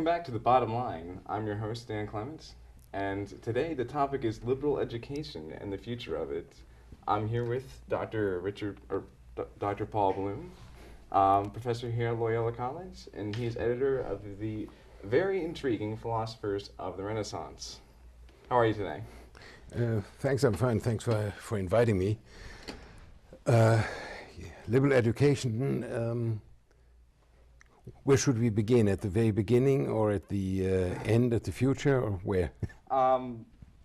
back to The Bottom Line. I'm your host, Dan Clements, and today the topic is liberal education and the future of it. I'm here with Dr. Paul Blum, professor here at Loyola College, and he's editor of the very intriguing Philosophers of the Renaissance. How are you today? Thanks, I'm fine. Thanks for inviting me. Liberal education, where should we begin? At the very beginning or at the end, at the future, or where?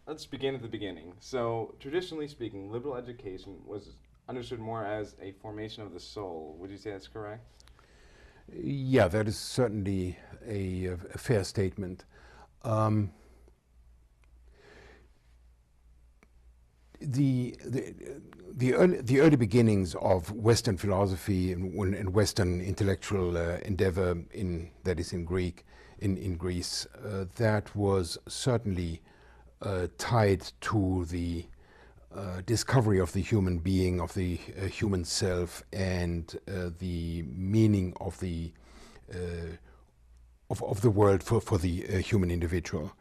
Let's begin at the beginning. So, traditionally speaking, liberal education was understood more as a formation of the soul. Would you say that's correct? Yeah, that is certainly a fair statement. The early beginnings of Western philosophy and Western intellectual endeavor in Greece, that was certainly tied to the discovery of the human being, of the human self, and the meaning of the world for the human individual.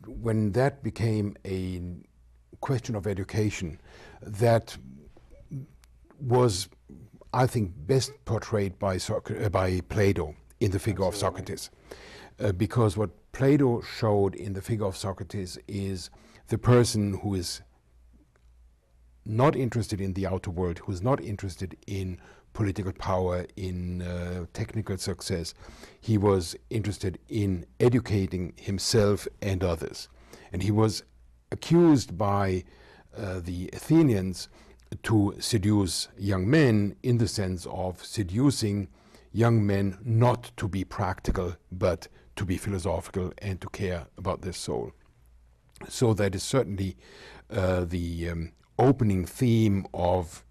When that became a question of education, that was, I think, best portrayed by Plato in the figure of Socrates. Because what Plato showed in the figure of Socrates is the person who is not interested in the outer world, who is not interested in political power, in technical success. He was interested in educating himself and others. And he was accused by the Athenians to seduce young men, in the sense of seducing young men not to be practical, but to be philosophical and to care about their soul. So that is certainly the opening theme of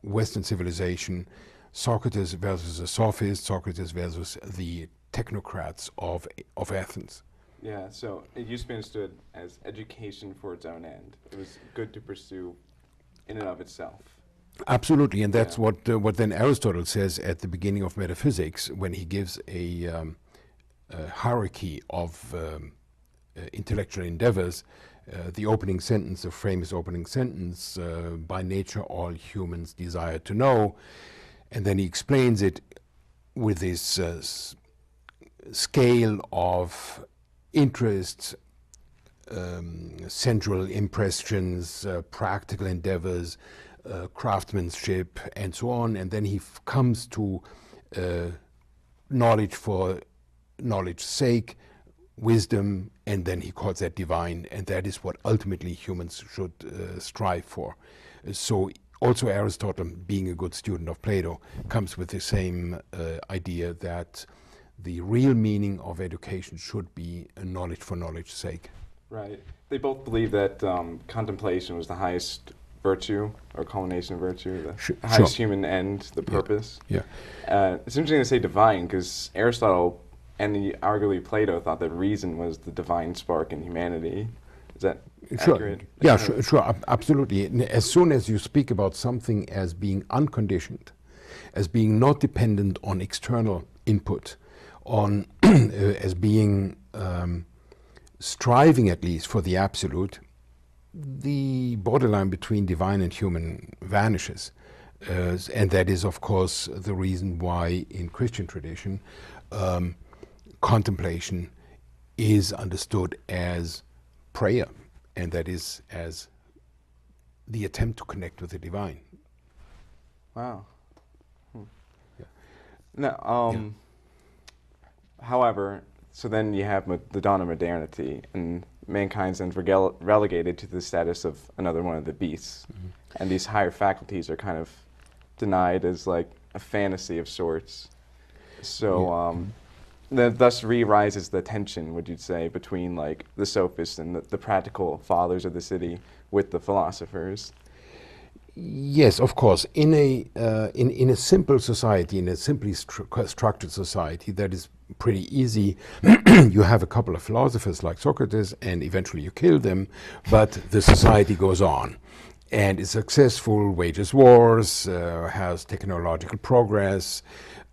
Western civilization: Socrates versus the sophists, Socrates versus the technocrats of Athens. Yeah, so it used to be understood as education for its own end. It was good to pursue in and of itself. Absolutely, and that's what then Aristotle says at the beginning of metaphysics, when he gives a hierarchy of intellectual endeavors. The opening sentence, the famous opening sentence, by nature all humans desire to know. And then he explains it with this scale of interests, sensual impressions, practical endeavors, craftsmanship, and so on. And then he comes to knowledge for knowledge's sake, wisdom, and then he calls that divine, and that is what ultimately humans should strive for. So also Aristotle, being a good student of Plato, comes with the same idea that the real meaning of education should be a knowledge for knowledge's sake. Right. They both believe that contemplation was the highest virtue, or culmination of virtue, the highest human end, the purpose. Yeah. It's interesting to say divine, because Aristotle and arguably Plato thought that reason was the divine spark in humanity. Is that accurate? Yeah, sure, absolutely. As soon as you speak about something as being unconditioned, as being not dependent on external input, on as being striving at least for the absolute, the borderline between divine and human vanishes. And that is, of course, the reason why in Christian tradition, contemplation is understood as prayer, and that is as the attempt to connect with the divine. Wow. Yeah. Now, however, so then you have the dawn of modernity, and mankind's then relegated to the status of another one of the beasts, and these higher faculties are kind of denied as like a fantasy of sorts. So. Thus re-rises the tension, would you say, between like the sophists and the practical fathers of the city with the philosophers? Yes, of course. In a simple society, in a simply structured society, that is pretty easy. You have a couple of philosophers like Socrates, and eventually you kill them, but the society goes on and is successful, wages wars, has technological progress,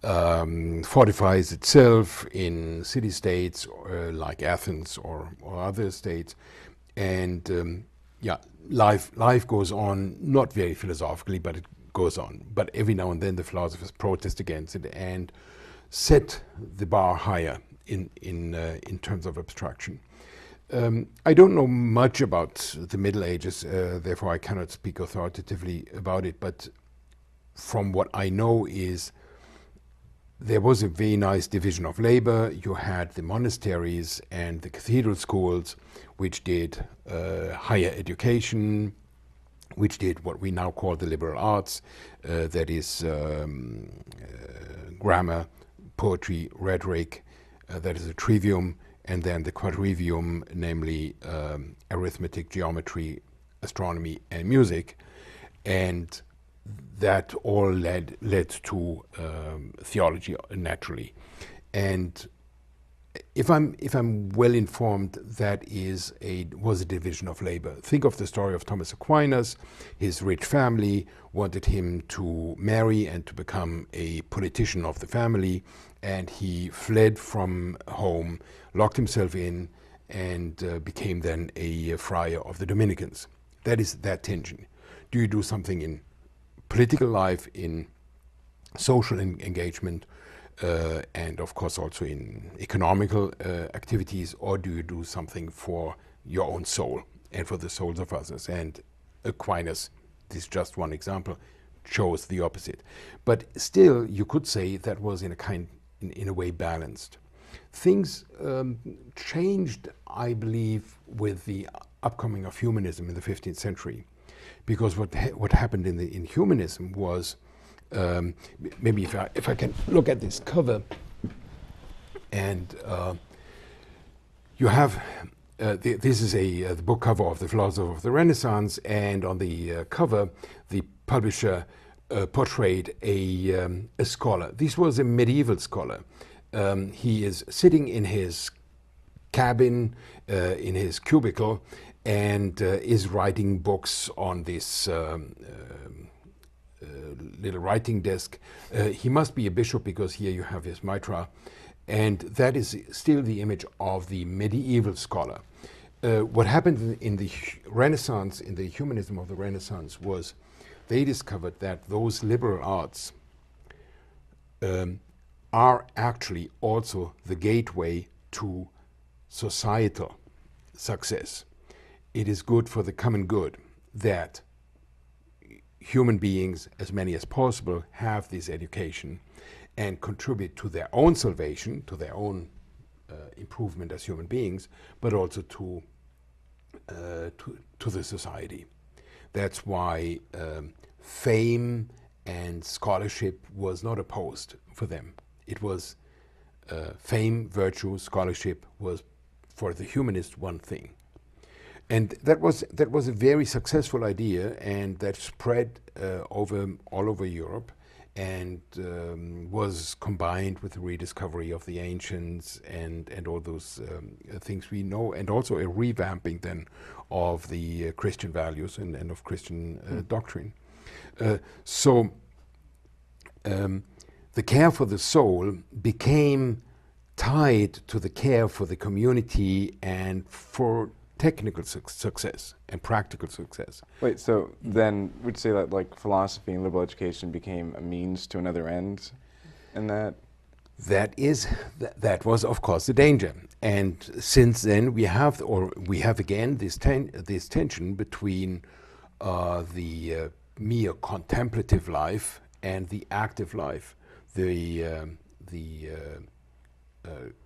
fortifies itself in city-states like Athens or other states, and life goes on, not very philosophically, but it goes on. But every now and then the philosophers protest against it and set the bar higher in terms of abstraction. I don't know much about the Middle Ages, therefore I cannot speak authoritatively about it, but from what I know is there was a very nice division of labor. You had the monasteries and the cathedral schools, which did higher education, which did what we now call the liberal arts, that is grammar, poetry, rhetoric, that is a trivium, and then the quadrivium, namely arithmetic, geometry, astronomy, and music. And that all led to theology naturally. And if I'm well informed, that was a division of labor. Think of the story of Thomas Aquinas. His rich family wanted him to marry and to become a politician of the family, and he fled from home, locked himself in, and became then a friar of the Dominicans. That is that tension. Do you do something in political life, in social engagement, and of course also in economical activities, or do you do something for your own soul and for the souls of others? And Aquinas, this is just one example, chose the opposite. But still, you could say that was in a way balanced. Things changed, I believe, with the upcoming of humanism in the 15th century, because what happened in humanism was, maybe if I can look at this cover, and you have this is the book cover of the philosopher of the Renaissance, and on the cover the publisher portrayed a scholar. This was a medieval scholar. He is sitting in his cabin, in his cubicle, and is writing books on this little writing desk. He must be a bishop, because here you have his mitra, and that is still the image of the medieval scholar. What happened in the Renaissance, in the humanism of the Renaissance, was they discovered that those liberal arts are actually also the gateway to societal success. It is good for the common good that human beings, as many as possible, have this education and contribute to their own salvation, to their own improvement as human beings, but also to the society. That's why fame and scholarship was not opposed for them. It was fame, virtue, scholarship was for the humanist one thing. And that was a very successful idea, and that spread all over Europe, and was combined with the rediscovery of the ancients and all those things we know, and also a revamping then of the Christian values and of Christian doctrine. So the care for the soul became tied to the care for the community and for technical success and practical success. Wait, so then would you say that like philosophy and liberal education became a means to another end in that? That was of course the danger. And since then we have again this tension between the mere contemplative life and the active life, the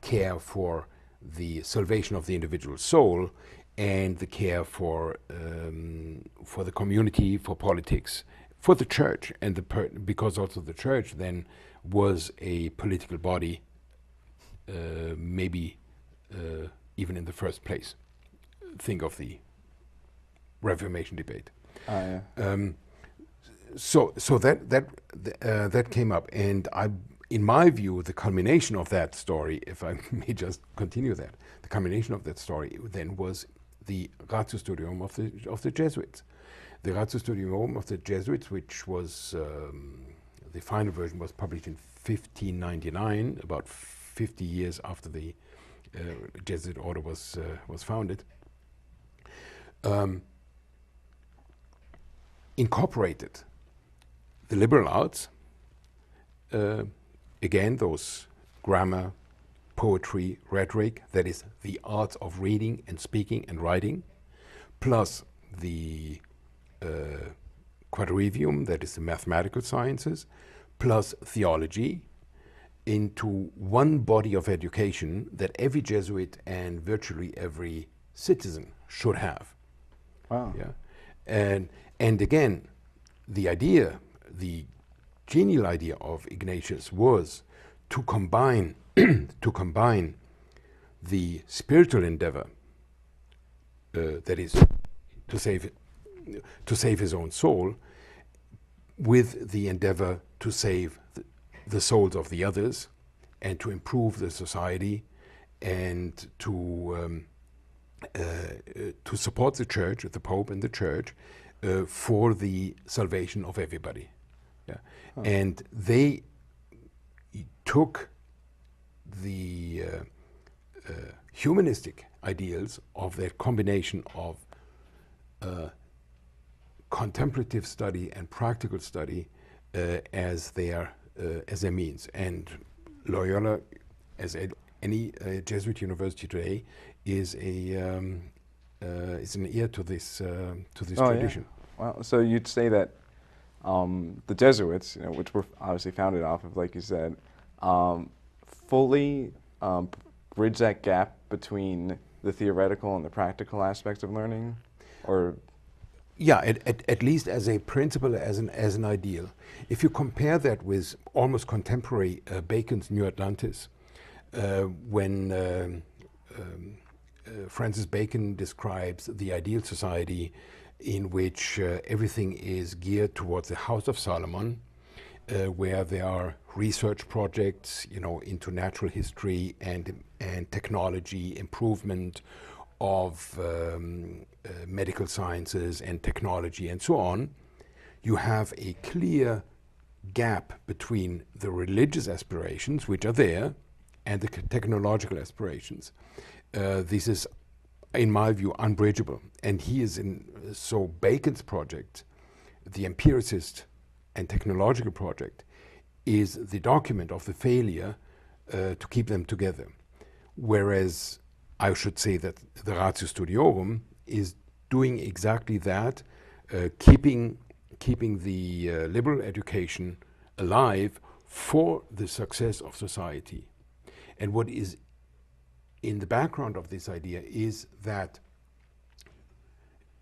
care for the salvation of the individual soul, and the care for the community, for politics, for the church, and because also the church then was a political body, maybe even in the first place. Think of the Reformation debate. Yeah. So that came up, and in my view, the culmination of that story, if I may just continue that, the culmination of that story then was the Ratio Studiorum of the Jesuits. The Ratio Studiorum of the Jesuits, which was the final version was published in 1599, about 50 years after the Jesuit order was founded, incorporated the liberal arts, again those grammar, poetry, rhetoric, that is the arts of reading and speaking and writing, plus the quadrivium, that is the mathematical sciences, plus theology, into one body of education that every Jesuit and virtually every citizen should have. Wow. Yeah, and again, the idea, the genial idea of Ignatius was to combine the spiritual endeavor, that is to save his own soul, with the endeavor to save the souls of the others, and to improve the society, and to support the Church, the Pope and the Church, for the salvation of everybody. Yeah. Oh. And they took the humanistic ideals of that combination of contemplative study and practical study as their means. And Loyola, as any Jesuit university today, is an ear to this tradition. Yeah. Well, so you'd say that the Jesuits, which were obviously founded off of, like you said, fully bridge that gap between the theoretical and the practical aspects of learning, or? Yeah, at least as a principle, as an ideal. If you compare that with almost contemporary Bacon's New Atlantis, when Francis Bacon describes the ideal society in which everything is geared towards the House of Solomon, where there are research projects, into natural history and technology, improvement of medical sciences and technology and so on, you have a clear gap between the religious aspirations, which are there, and the technological aspirations. This is, in my view, unbridgeable. And so Bacon's project, the empiricist and technological project, is the document of the failure to keep them together. Whereas I should say that the Ratio Studiorum is doing exactly that, keeping the liberal education alive for the success of society. And what is in the background of this idea is that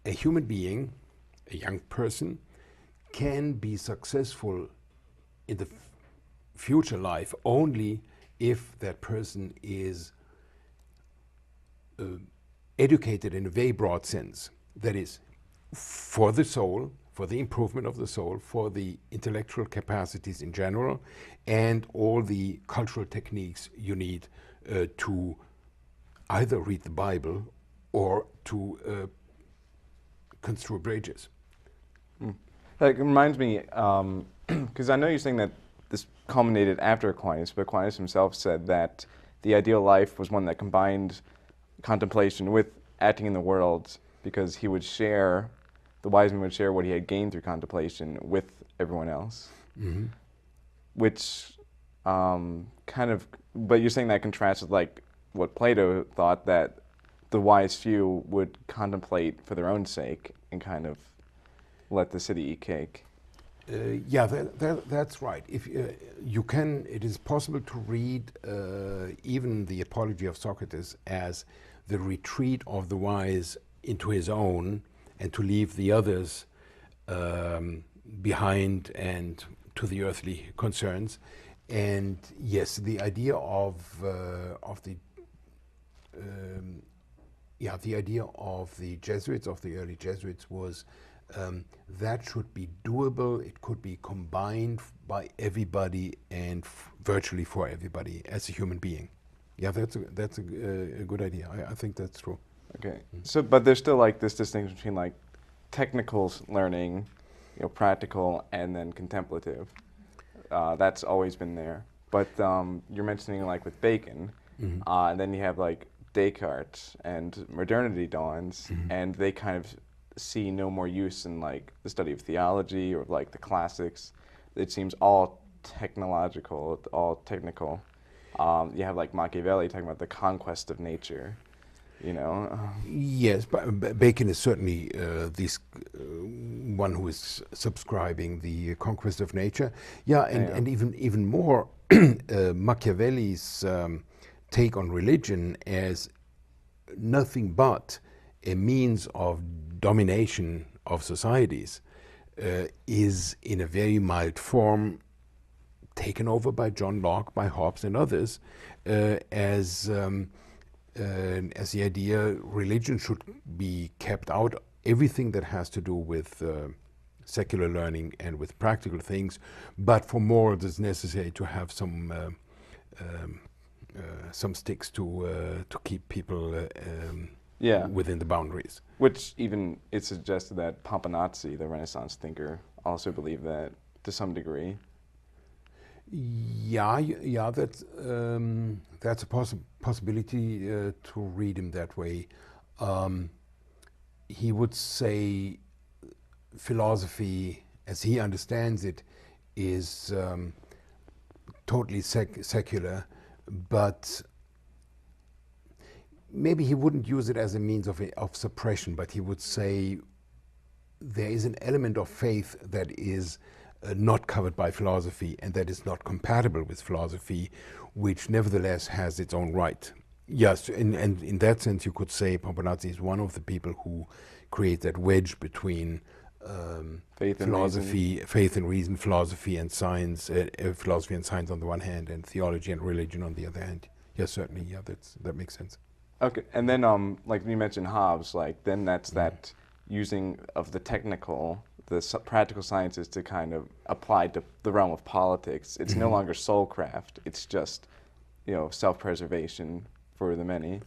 a human being, a young person, can be successful in the future life only if that person is educated in a very broad sense. That is, for the soul, for the improvement of the soul, for the intellectual capacities in general, and all the cultural techniques you need to either read the Bible or to construe bridges. That reminds me, because I know you're saying that this culminated after Aquinas, but Aquinas himself said that the ideal life was one that combined contemplation with acting in the world, because he would share, the wise man would share what he had gained through contemplation with everyone else. Mm-hmm. Which but you're saying that contrasts with like what Plato thought, that the wise few would contemplate for their own sake and kind of let the city eat cake. Yeah, that's right. If it is possible to read even the Apology of Socrates as the retreat of the wise into his own, and to leave the others behind and to the earthly concerns. And yes, the idea of the idea of the Jesuits, of the early Jesuits, was that should be doable. It could be combined by everybody and virtually for everybody as a human being. Yeah, that's a good idea. I think that's true. Okay. So, but there's still like this distinction between like technical learning, practical, and then contemplative. that's always been there. But you're mentioning like with Bacon, and then you have like Descartes and modernity dawns, and they kind of see no more use in like the study of theology or like the classics. It seems all technological, all technical. You have like Machiavelli talking about the conquest of nature, you know. Yes, but Bacon is certainly this one who is subscribing the conquest of nature. Yeah, and even more, Machiavelli's take on religion as nothing but a means of domination of societies is in a very mild form taken over by John Locke, by Hobbes and others as the idea religion should be kept out. Everything that has to do with secular learning and with practical things, but for morals it's necessary to have some sticks to keep people within the boundaries. Which even it suggested that Pomponazzi, the Renaissance thinker, also believed that to some degree. Yeah, that's a possibility to read him that way. He would say philosophy, as he understands it, is totally secular, but maybe he wouldn't use it as a means of suppression, but he would say there is an element of faith that is not covered by philosophy and that is not compatible with philosophy, which nevertheless has its own right. Yes, and in that sense you could say Pomponazzi is one of the people who create that wedge between faith and reason, philosophy and science, philosophy and science on the one hand, and theology and religion on the other hand. Yes, certainly, yeah, that makes sense. Okay, and then like you mentioned Hobbes, like then that's that using of the technical, the practical sciences to kind of apply to the realm of politics. It's no longer soulcraft, it's just, self-preservation for the many.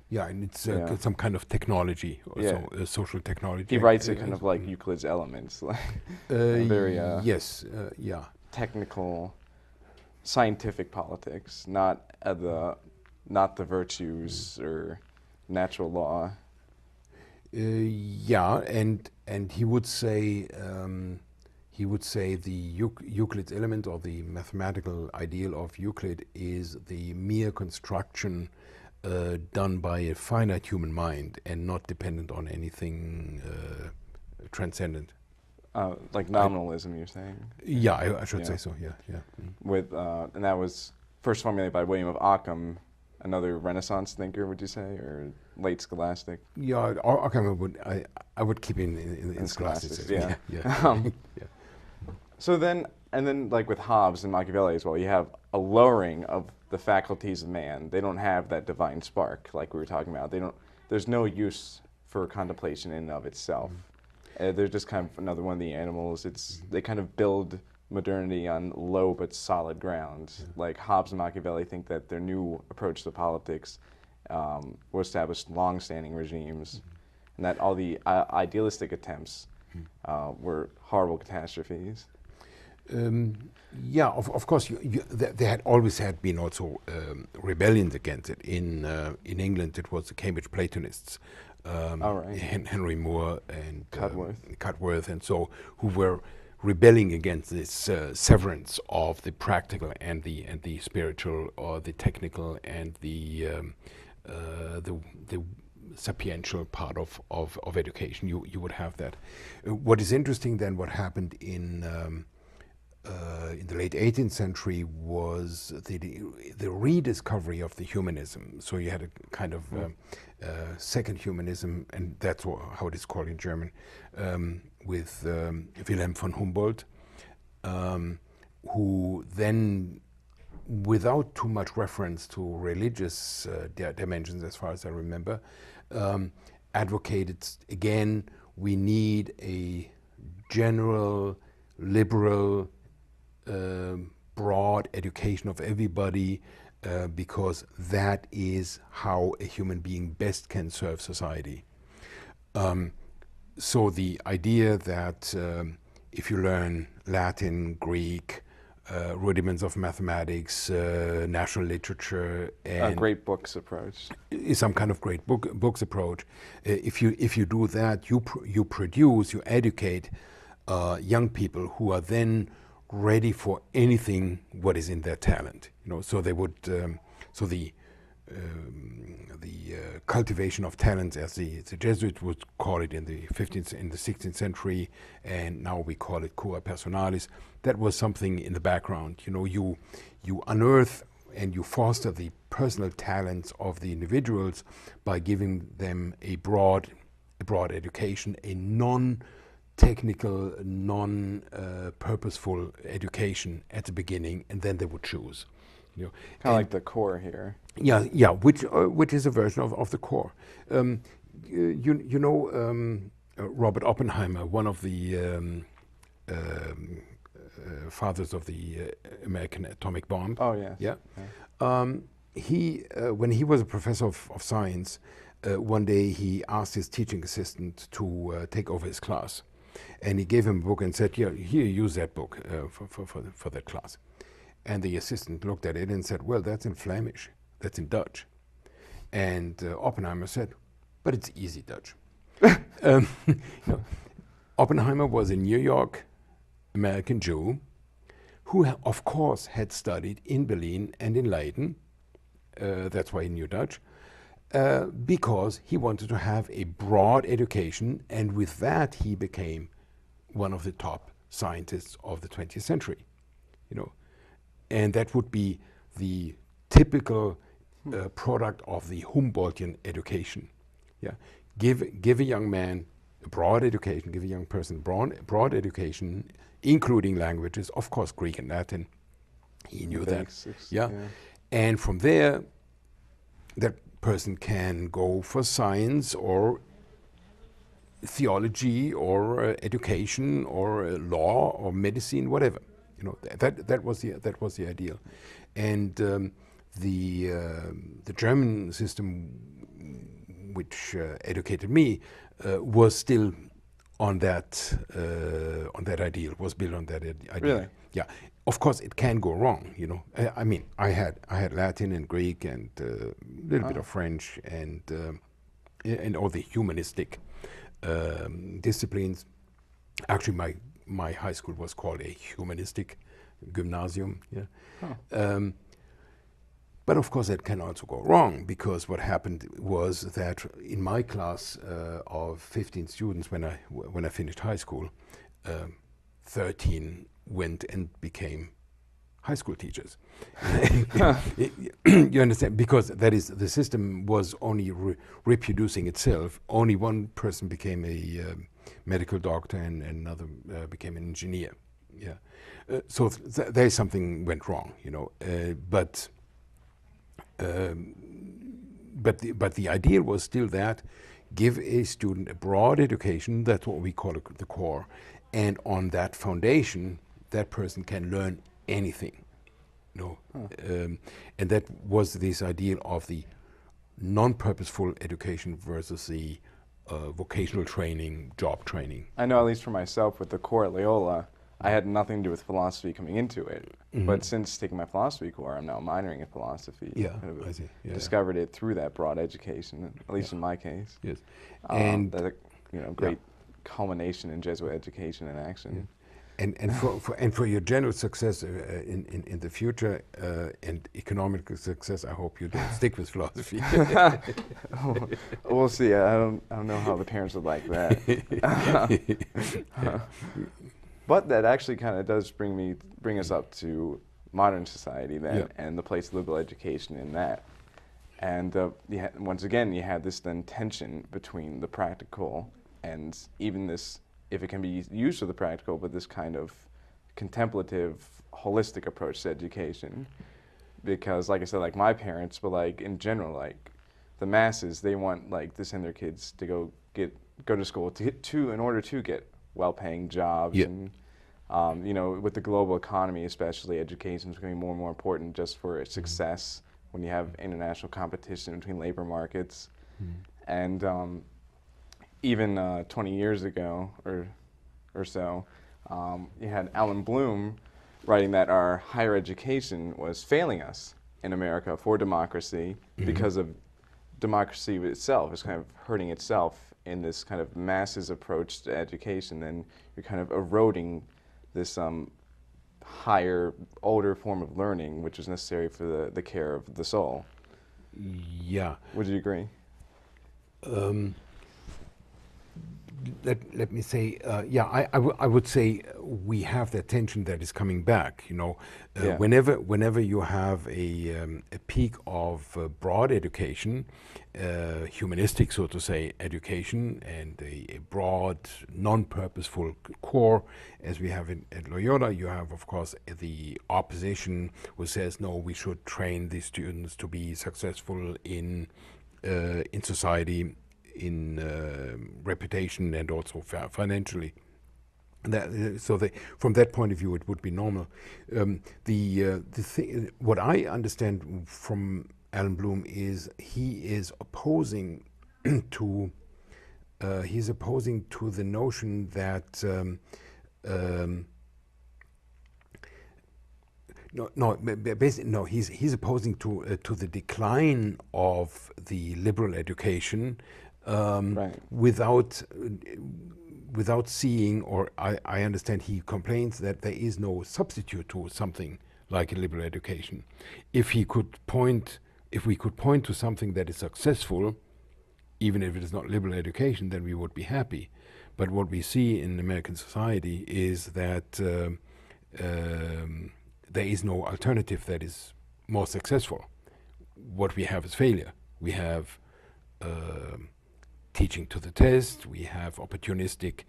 Yeah, and it's some kind of technology, or social technology. He writes it kind of like Euclid's Elements, like very technical, scientific politics, not the virtues or natural law. And he would say the Euclid's element, or the mathematical ideal of Euclid, is the mere construction done by a finite human mind and not dependent on anything transcendent. Like nominalism, you're saying? Yeah, I should say so. Yeah. With and that was first formulated by William of Ockham, another Renaissance thinker, would you say, or late Scholastic? Yeah, Ockham I would keep in scholasticism. Yeah. So then, like with Hobbes and Machiavelli as well, you have a lowering of the faculties of man. They don't have that divine spark like we were talking about. There's no use for contemplation in and of itself. They're just kind of another one of the animals. They kind of build modernity on low but solid ground. Like Hobbes and Machiavelli think that their new approach to politics will establish long-standing regimes, and that all the idealistic attempts were horrible catastrophes. Of course, there had always been also rebellions against it. In England, it was the Cambridge Platonists, Henry Moore and Cudworth, and so, who were rebelling against this severance of the practical and the spiritual, or the technical and the sapiential part of education. You would have that. What is interesting then, what happened in the late 18th century was the rediscovery of the humanism. So you had a kind of second humanism, and that's how it is called in German, with Wilhelm von Humboldt, who then, without too much reference to religious dimensions, as far as I remember, advocated again, we need a general, liberal, broad education of everybody, because that is how a human being best can serve society. So the idea that if you learn Latin, Greek, rudiments of mathematics, national literature, A and great books approach. some kind of great books approach. If you do that, you produce, you educate young people who are then ready for anything what is in their talent. You know, so they would so the cultivation of talents, as the Jesuits would call it in the 16th century, and now we call it cura personalis. That was something in the background. You know, you unearth and you foster the personal talents of the individuals by giving them a broad education, a non-technical, non-purposeful education at the beginning, and then they would choose. You know, Kind of like the core here. yeah, which is a version of the core. You know, Robert Oppenheimer, one of the fathers of the American atomic bomb. Oh, yes. Yeah. He, when he was a professor of science, one day he asked his teaching assistant to take over his class, and he gave him a book and said, "Yeah, here, use that book for that class." And the assistant looked at it and said, "Well, that's in Flemish, that's in Dutch." And Oppenheimer said, "But it's easy Dutch." You know, Oppenheimer was a New York American Jew who, of course, had studied in Berlin and in Leiden. That's why he knew Dutch, because he wanted to have a broad education, and with that he became one of the top scientists of the 20th century. You know, and that would be the typical product of the Humboldtian education. Yeah, give a young man a broad education, give a young person broad education, including languages, of course, Greek and Latin. He knew that. Yeah. And from there, that person can go for science or theology or education or law or medicine, whatever. You know, that was the ideal. And the German system, which educated me, was still on that ideal. Was built on that ideal. Really? Yeah. Of course, it can go wrong. You know, I mean, I had Latin and Greek and a little bit of French and all the humanistic disciplines. Actually, my high school was called a humanistic gymnasium. Yeah. Huh. But of course, that can also go wrong, because what happened was that in my class of 15 students, when I finished high school, 13 went and became high school teachers. You understand? Because that is, the system was only reproducing itself. Only one person became a medical doctor, and another became an engineer. Yeah. So there's something went wrong, you know. But the ideal was still that give a student a broad education. That's what we call the core, and on that foundation, that person can learn anything. No, and that was this ideal of the non-purposeful education versus the vocational training, job training. I know, at least for myself, with the core at Loyola, I had nothing to do with philosophy coming into it. Mm-hmm. But since taking my philosophy core, I'm now minoring in philosophy. Yeah, I see. Yeah, discovered it through that broad education, at least in my case. Yes, and that, you know, great culmination in Jesuit education and action. Yeah. And for your general success in the future and economic success, I hope you don't stick with philosophy. We'll see. I don't know how the parents would like that. But that actually kind of does bring us up to modern society then, and the place of liberal education in that. And once again, you had this then tension between the practical and even this, if it can be used for the practical, but this kind of contemplative, holistic approach to education. Because, like I said, like my parents, but like in general, like the masses, they want like to send their kids to go to school in order to get well-paying jobs. Yeah. And you know, with the global economy, especially, education is becoming more and more important just for its success when you have international competition between labor markets. And even 20 years ago or so, you had Blum, writing that our higher education was failing us in America for democracy because of democracy itself is kind of hurting itself in this kind of masses approach to education. Then you're kind of eroding this higher, older form of learning, which is necessary for the care of the soul. Yeah. Would you agree? Let me say, yeah, I would say we have that tension that is coming back. You know, Yeah. whenever you have a peak of broad education, humanistic, so to say, education, and a broad, non-purposeful core, as we have at Loyola, you have, of course, the opposition who says, no, we should train these students to be successful in society, in reputation, and also financially. From that point of view, it would be normal. What I understand from Alan Bloom is he is opposing to the notion that he's opposing to the decline of the liberal education. Right. Without seeing, or I understand he complains that there is no substitute to something like a liberal education. If we could point to something that is successful, even if it is not liberal education, then we would be happy. But what we see in American society is that there is no alternative that is more successful. What we have is failure. We have teaching to the test. We have opportunistic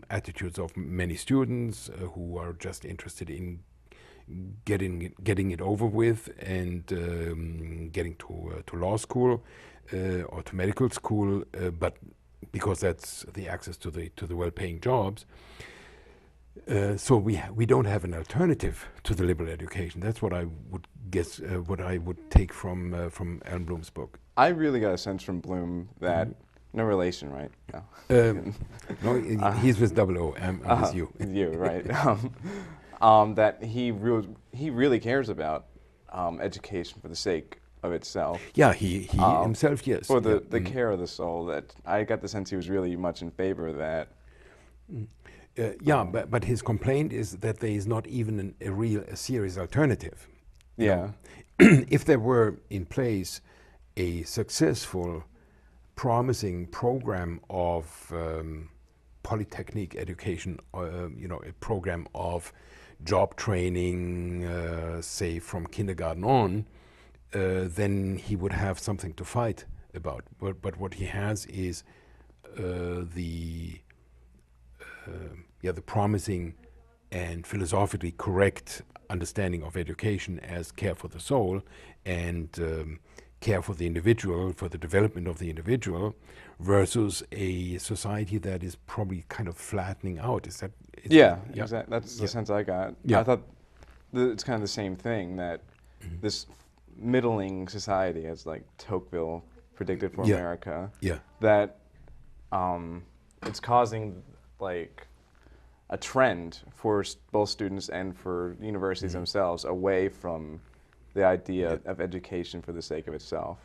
attitudes of many students who are just interested in getting it over with and getting to law school or to medical school, but because that's the access to the well-paying jobs. So we don't have an alternative to the liberal education. That's what I would guess. What I would take from Alan Bloom's book. I really got a sense from Bloom that no relation, right? No. No, he's with O. I'm with you. You, right? That he really cares about education for the sake of itself. Yeah, he himself, yes. For the care of the soul. That I got the sense he was really much in favor of that. But his complaint is that there is not even a serious alternative. Yeah. If there were in place a successful, promising program of polytechnic education, a program of job training, say from kindergarten on, then he would have something to fight about. But what he has is the promising and philosophically correct understanding of education as care for the soul and care for the individual, for the development of the individual, versus a society that is probably kind of flattening out. Is that? Exactly. That's the sense I got. Yeah. I thought it's kind of the same thing, that this middling society, as like Tocqueville predicted for America, that it's causing like a trend for both students and for universities themselves away from the idea of education for the sake of itself.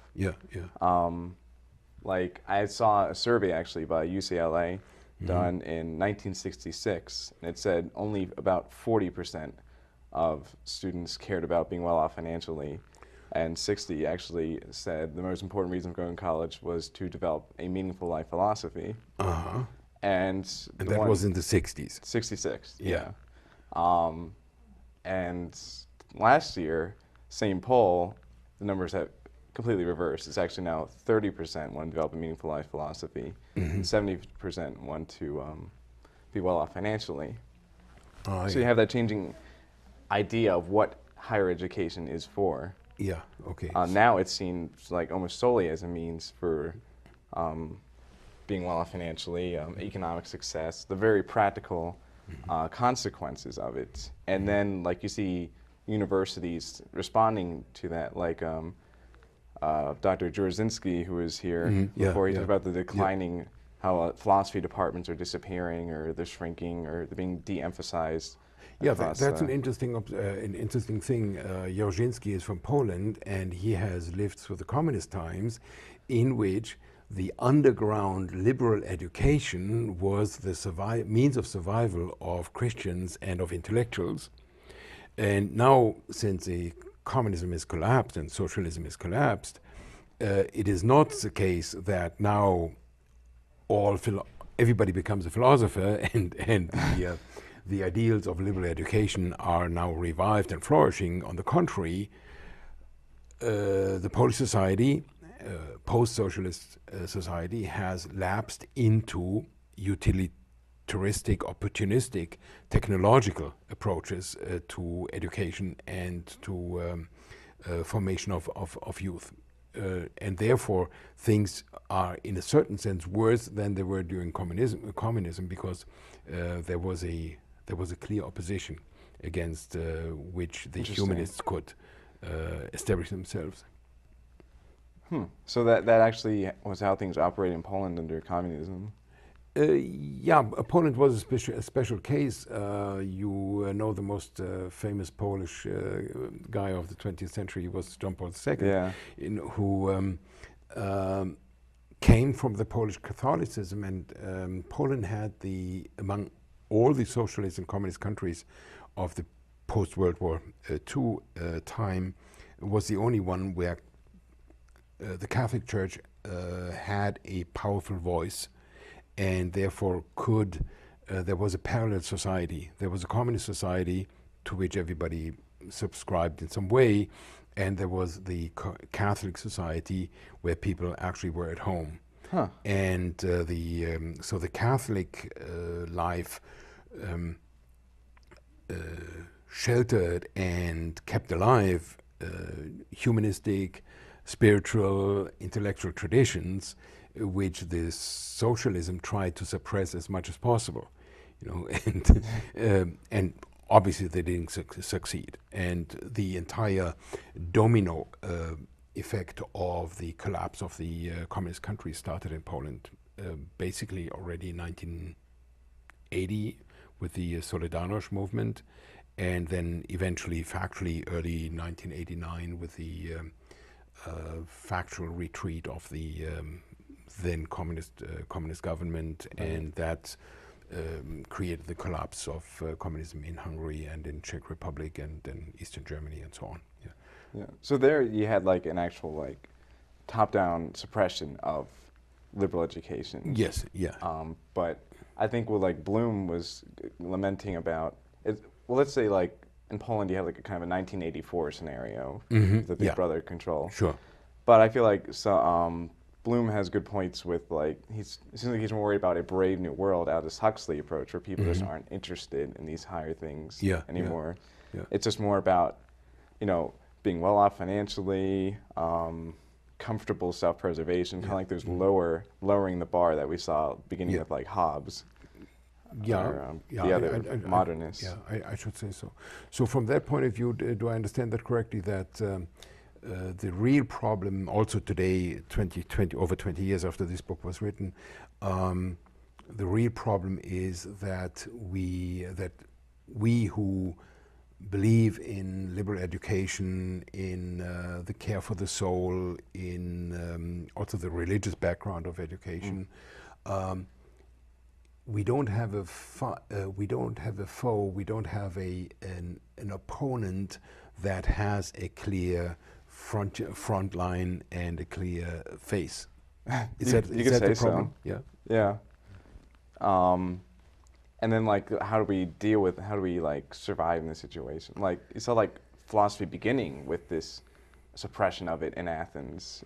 Like I saw a survey actually by UCLA done in 1966, and it said only about 40% of students cared about being well off financially, and 60 actually said the most important reason for going to college was to develop a meaningful life philosophy. And that was in the 60s. 66, yeah. And last year, same poll, the numbers have completely reversed. It's actually now 30% want to develop a meaningful life philosophy, and 70% want to be well off financially. So you have that changing idea of what higher education is for. Yeah, okay. Now it's seen like almost solely as a means for being well off financially, economic success, the very practical consequences of it. And then like you see universities responding to that, like Dr. Jaworzinski, who was here before, he talked about the declining, how philosophy departments are disappearing, or they're shrinking, or they're being de-emphasized. Yeah, across. that's an interesting thing. Jarzynski is from Poland, and he has lived through the communist times, in which the underground liberal education was the means of survival of Christians and of intellectuals. And now, since the communism is collapsed and socialism is collapsed, it is not the case that now everybody becomes a philosopher and the ideals of liberal education are now revived and flourishing. On the contrary, the Polish society, post-socialist society, has lapsed into utilitaristic, opportunistic, technological approaches to education and to formation of youth. And therefore, things are, in a certain sense, worse than they were during communism, because there was a clear opposition against which the humanists could establish themselves. So that actually was how things operated in Poland under communism. Yeah, Poland was a special case. You know the most famous Polish guy of the 20th century was John Paul II, who came from the Polish Catholicism, and Poland had among all the socialist and communist countries of the post-World War II time, was the only one where the Catholic Church had a powerful voice, and therefore there was a parallel society. There was a communist society to which everybody subscribed in some way, and there was the Catholic society where people actually were at home. And so the Catholic life sheltered and kept alive humanistic, spiritual, intellectual traditions, which this socialism tried to suppress as much as possible, and obviously they didn't succeed. And the entire domino effect of the collapse of the communist countries started in Poland basically already in 1980 with the Solidarność movement, and then eventually factually early 1989 with the factual retreat of the then communist government, and that created the collapse of communism in Hungary and in Czech Republic and in Eastern Germany and so on. Yeah. So there you had like an actual top-down suppression of liberal education. Yes. Yeah. But I think what Blum was lamenting about is, well, let's say in Poland you have a kind of a 1984 scenario, the Big Brother control. Sure. But I feel Blum has good points with it seems like he's more worried about a brave new world out of this Huxley approach, where people just aren't interested in these higher things anymore. Yeah. It's just more about being well off financially, comfortable self-preservation, kind of like there's lowering the bar that we saw beginning with Hobbes. The other modernists. I should say so. So from that point of view, do I understand that correctly, that the real problem also today, over 20 years after this book was written, the real problem is that we who believe in liberal education, in the care for the soul, in also the religious background of education, we don't have a foe, we don't have an opponent that has a clear front line and a clear face. Is that the problem? So. Yeah. And then how do we survive in this situation? You saw philosophy beginning with this suppression of it in Athens,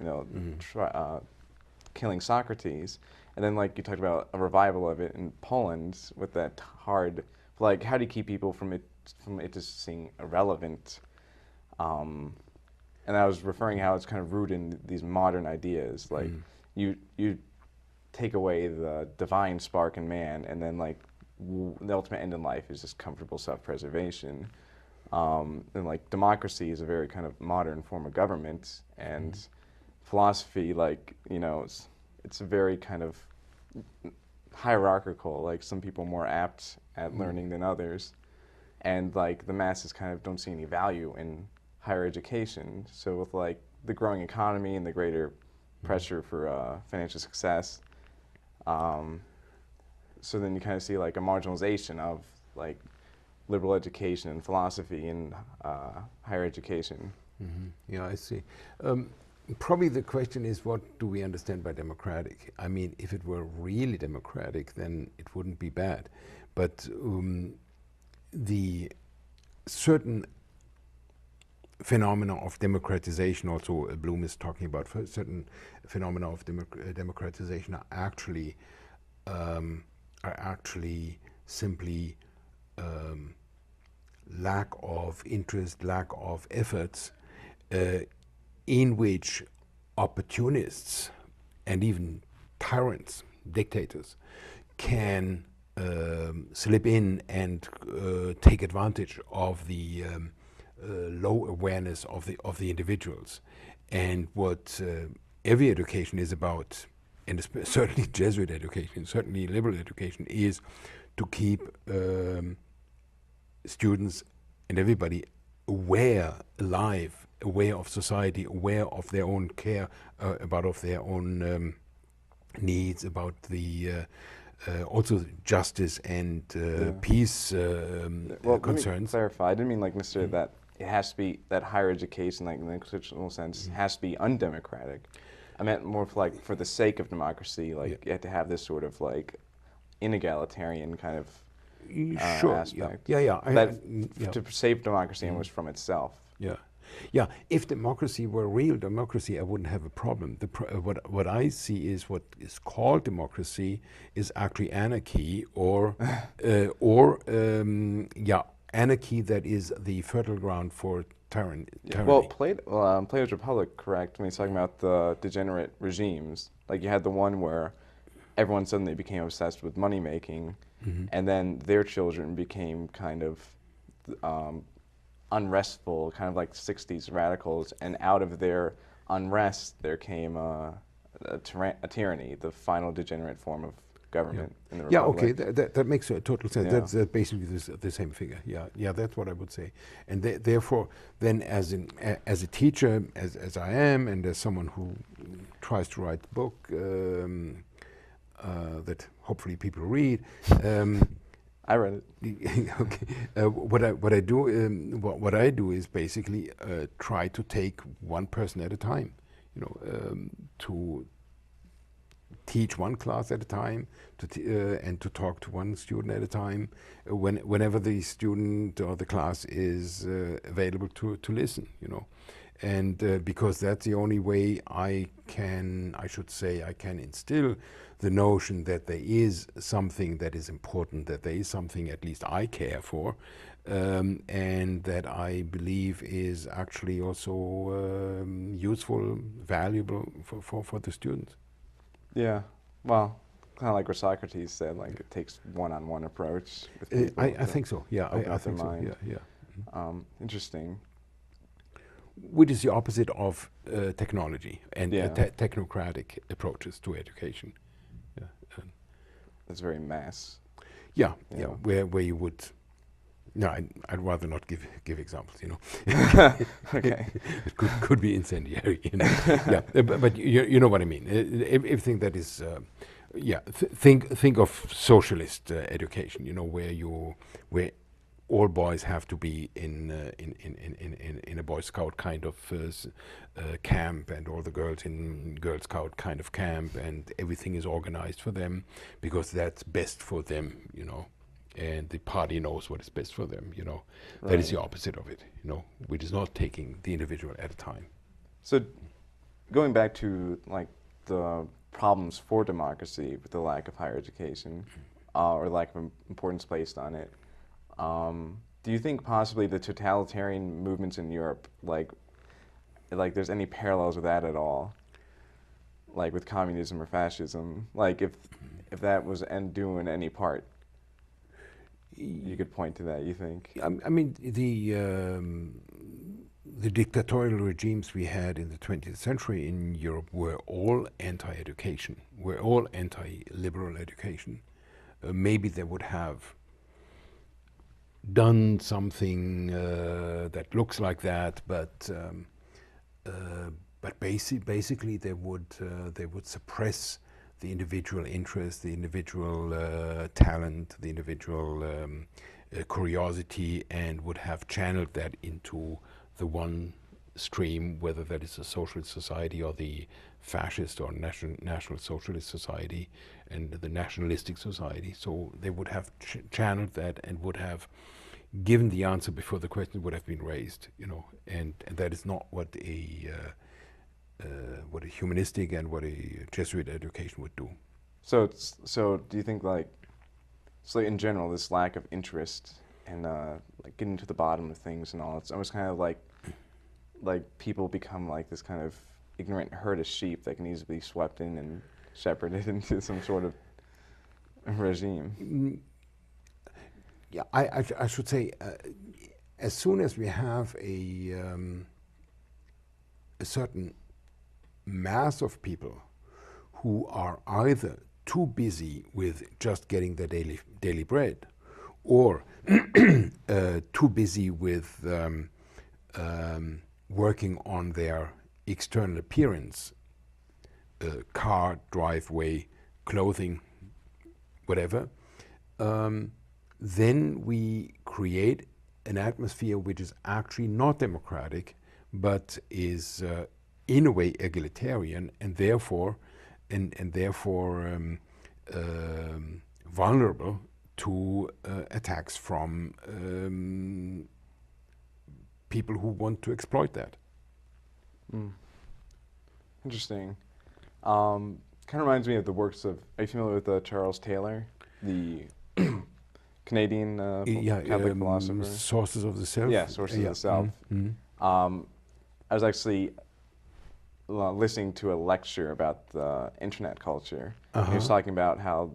killing Socrates, and then you talked about a revival of it in Poland with that hard, how do you keep people from it just seeing irrelevant? And I was referring how it's kind of rooted in these modern ideas, you take away the divine spark in man, and then the ultimate end in life is just comfortable self-preservation. And democracy is a very kind of modern form of government, and philosophy, it's a very kind of hierarchical. Some people are more apt at learning than others, and like the masses kind of don't see any value in higher education. So with like the growing economy and the greater pressure for financial success, so then you kind of see like a marginalization of like liberal education and philosophy and higher education. Yeah, I see. Probably the question is, what do we understand by democratic? I mean, if it were really democratic, then it wouldn't be bad. But the certain phenomena of democratization, also Blum is talking about certain phenomena of democratization are actually simply lack of interest, lack of efforts, in which opportunists and even tyrants, dictators, can slip in and take advantage of the low awareness of the individuals. And what every education is about, and certainly Jesuit education, certainly liberal education, is to keep students and everybody aware, alive, aware of society, aware of their own care, of their own needs, about the also justice and peace Well, concerns. let me clarify. I didn't mean like necessarily that it has to be that higher education, like in the constitutional sense, has to be undemocratic. I meant more for the sake of democracy, like you have to have this sort of like inegalitarian kind of Sure. aspect. Yeah. To save democracy almost from itself. Yeah. If democracy were real democracy, I wouldn't have a problem. What I see is what is called democracy is actually anarchy, or anarchy that is the fertile ground for tyranny. Well, Plato's Republic, correct? When he's talking about the degenerate regimes, like you had the one where everyone suddenly became obsessed with money making, and then their children became kind of unrestful, kind of like 60s radicals, and out of their unrest there came a tyranny, the final degenerate form of government in the Republic. Okay, that makes total sense. That's basically the same figure. Yeah, that's what I would say. And therefore, then as a teacher, as I am, and as someone who tries to write a book that hopefully people read. I read it. Okay. What I do is basically try to take one person at a time. To teach one class at a time, and to talk to one student at a time, whenever the student or the class is available to listen. And because that's the only way I can instill the notion that there is something that is important, that there is something at least I care for, and that I believe is actually also useful, valuable for the students. Yeah, well, kind of like what Socrates said, like it takes one-on-one approach with people. I think so. Yeah, I think so. Yeah. Interesting. Which is the opposite of technology and technocratic approaches to education. That's very mass. Yeah. Where you would. No, I'd rather not give examples. Okay. It could be incendiary. Yeah, but you know what I mean. Everything that is. Think of socialist education. Where all boys have to be in a Boy Scout kind of camp, and all the girls in Girl Scout kind of camp, and everything is organized for them because that's best for them, and the party knows what is best for them, Right. That is the opposite of it, which is not taking the individual at a time. So, going back to like the problems for democracy with the lack of higher education, or lack of importance placed on it. Do you think possibly the totalitarian movements in Europe, like there's any parallels with that at all? Like with communism or fascism? Like if that was doing any part, you could point to that, you think? I mean, the dictatorial regimes we had in the 20th century in Europe were all anti-education, were all anti-liberal education. Maybe they would have done something that looks like that, but basically they would suppress the individual interest, the individual talent, the individual curiosity, and would have channeled that into the one stream, whether that is a socialist society or the fascist or national socialist society and the nationalistic society. So they would have channeled that and would have given the answer before the question would have been raised, and that is not what a humanistic and what a Jesuit education would do. So do you think so in general this lack of interest and like getting to the bottom of things and all, it's almost kind of like people become like this kind of ignorant herd of sheep that can easily be swept in and shepherded into some sort of regime? Yeah, I should say, as soon as we have a certain mass of people who are either too busy with just getting their daily bread, or too busy with working on their external appearance, car, driveway, clothing, whatever, then we create an atmosphere which is actually not democratic, but is in a way egalitarian, and therefore vulnerable to attacks from people who want to exploit that. Interesting. Kind of reminds me of the works of. Are you familiar with Charles Taylor, the Canadian Catholic philosopher? Sources of the Self. Yeah, Sources of the Self. I was actually listening to a lecture about the internet culture. He was talking about how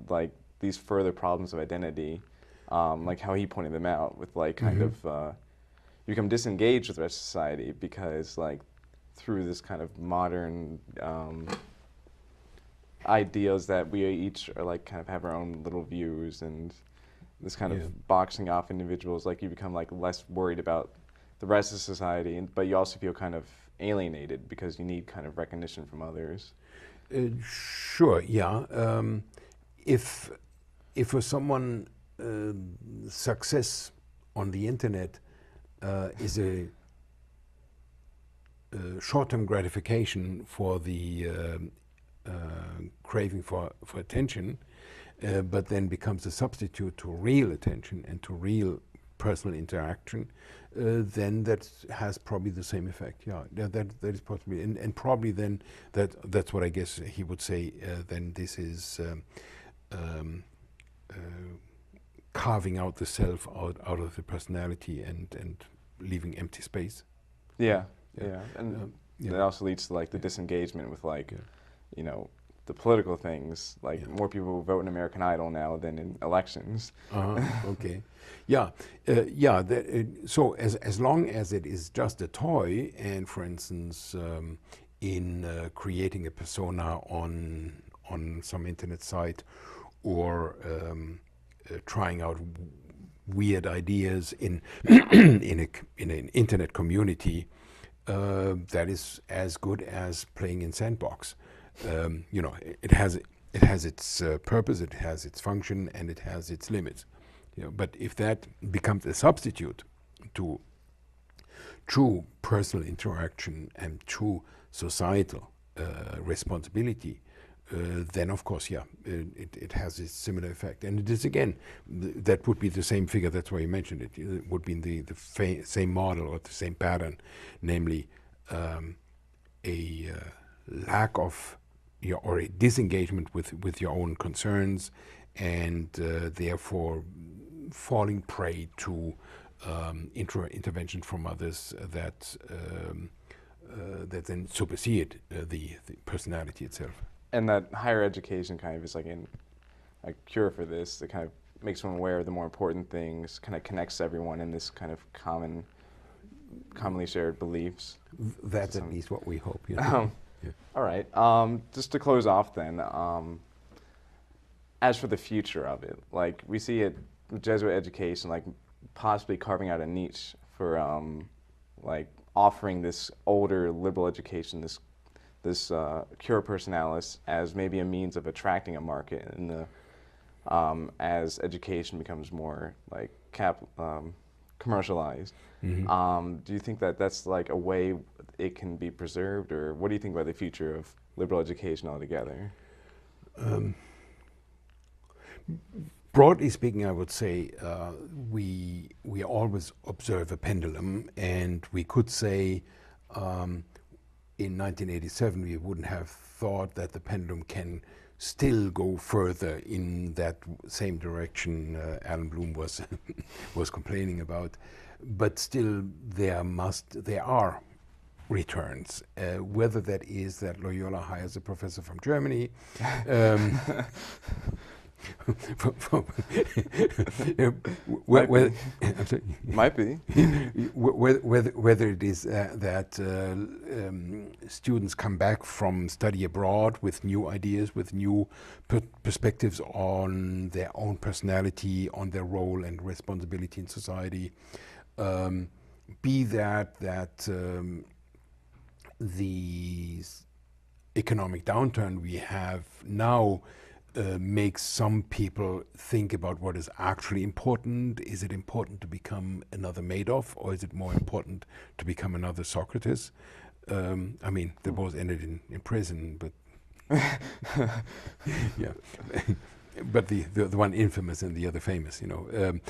these further problems of identity, like how he pointed them out with kind of you become disengaged with the rest of society because through this kind of modern ideas that we each are kind of have our own little views and this kind of boxing off individuals, you become less worried about the rest of society, but you also feel kind of alienated because you need kind of recognition from others. Sure, yeah. If for someone success on the internet is a short-term gratification for the craving for attention, but then becomes a substitute to real attention and to real personal interaction, then that has probably the same effect. Yeah, that is possibly, and probably then that's what I guess he would say. Then this is carving out the self out of the personality and leaving empty space. Yeah, and that also leads to the disengagement with the political things. More people vote in American Idol now than in elections. Okay. Yeah. So as long as it is just a toy, and for instance, in creating a persona on some internet site, or trying out weird ideas in in an internet community, that is as good as playing in sandbox. It has its purpose, it has its function, and it has its limits. But if that becomes a substitute to true personal interaction and true societal responsibility, then of course, it has a similar effect. And it is, again, that would be the same figure, that's why you mentioned it. It would be the same model or the same pattern, namely a lack of or a disengagement with your own concerns, and therefore falling prey to intervention from others that then supersede the personality itself. And that higher education kind of is a cure for this. It kind of makes one aware of the more important things, kind of connects everyone in this kind of commonly shared beliefs. That's at least what we hope. All right. Just to close off then, as for the future of it, we see it with Jesuit education, possibly carving out a niche for like offering this older liberal education, this cura personalis, as maybe a means of attracting a market in the as education becomes more like commercialized. Do you think that that's like a way it can be preserved, or what do you think about the future of liberal education altogether? Broadly speaking, I would say we always observe a pendulum, and we could say in 1987 we wouldn't have thought that the pendulum can still go further in that same direction Alan Bloom was was complaining about, but still there are returns. Whether that is that Loyola hires a professor from Germany. Might be. Whether it is that students come back from study abroad with new ideas, with new perspectives on their own personality, on their role and responsibility in society, be that the economic downturn we have now makes some people think about what is actually important. Is it important to become another Madoff, or is it more important to become another Socrates? I mean, they both ended in prison, but yeah. But the one infamous and the other famous, you know.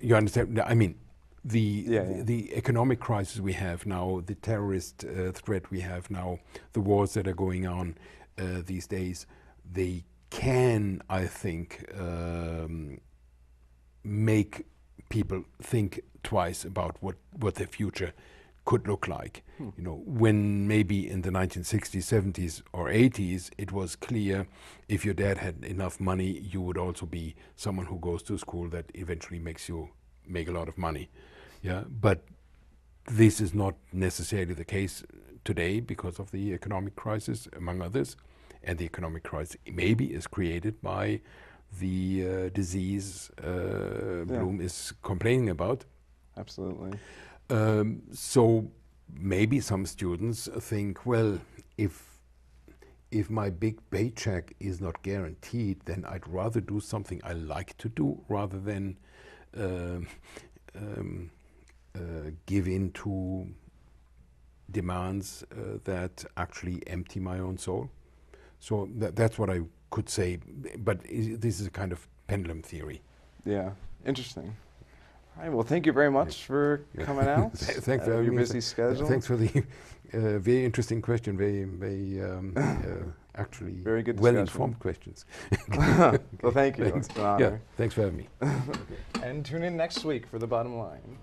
You understand? I mean, the economic crisis we have now, the terrorist threat we have now, the wars that are going on these days, they can, I think, make people think twice about what their future could look like. You know, when maybe in the 1960s, 70s, or 80s, it was clear if your dad had enough money, you would also be someone who goes to a school that eventually makes you make a lot of money. Yeah, but this is not necessarily the case today because of the economic crisis, among others. And the economic crisis maybe is created by the disease Bloom is complaining about. Absolutely. So maybe some students think, well, if my big paycheck is not guaranteed, then I'd rather do something I like to do rather than give in to demands that actually empty my own soul. So that's what I could say, but this is a kind of pendulum theory. Yeah, interesting. All right, well, thank you very much for coming out. Thanks for your busy schedule. Thanks for the very interesting question, very actually very good well-informed questions. Well, thank you. Thanks. It's an honor. Yeah, thanks for having me. And tune in next week for The Bottom Line.